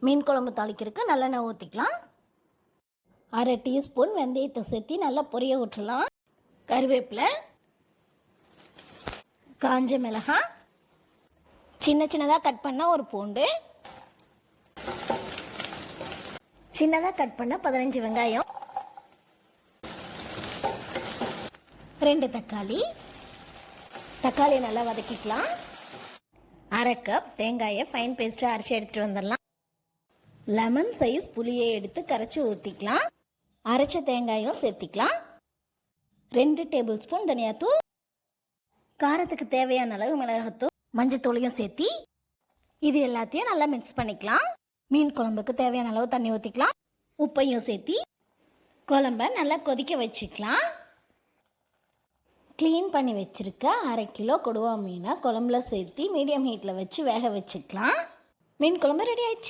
மீன் குழம்பு தாளிக்கிறதுக்கு நல்லெண்ணெய் ஊற்றிக்கலாம். அரை டீஸ்பூன் வெந்தயத்தை சேர்த்தி நல்லா பொரிய விட்டுலாம். கருவேப்பிலை, காஞ்ச மிளகாய், சின்ன சின்னதாக கட் பண்ண ஒரு பூண்டு, சின்னதாக கட் பண்ண 15 வெங்காயம், 2 தக்காளி. தக்காளியை நல்லா வதக்கிக்கலாம். அரை கப் தேங்காயை ஃபைன் பேஸ்ட்டாக அரைச்சி எடுத்துகிட்டு வந்துடலாம். லெமன் சைஸ் புளியை எடுத்து கரைச்சி ஊற்றிக்கலாம். அரைச்ச தேங்காயும் சேர்த்திக்கலாம். 2 டேபிள் ஸ்பூன் தனியாத்தூள், காரத்துக்கு தேவையான அளவு மிளகாத்தூள், மஞ்சத்தூளையும் சேர்த்தி இது எல்லாத்தையும் நல்லா மிக்ஸ் பண்ணிக்கலாம். மீன் குழம்புக்கு தேவையான அளவு தண்ணி ஊற்றிக்கலாம். உப்பையும் சேர்த்தி குழம்ப நல்லா கொதிக்க வச்சுக்கலாம். க்ளீன் பண்ணி வச்சுருக்க 1/2 கிலோ கொடுவா மீனை குழம்புல சேர்த்தி மீடியம் ஹீட்டில் வச்சு வேக வச்சுக்கலாம். மீன் குழம்பு ரெடி ஆயிடுச்சு.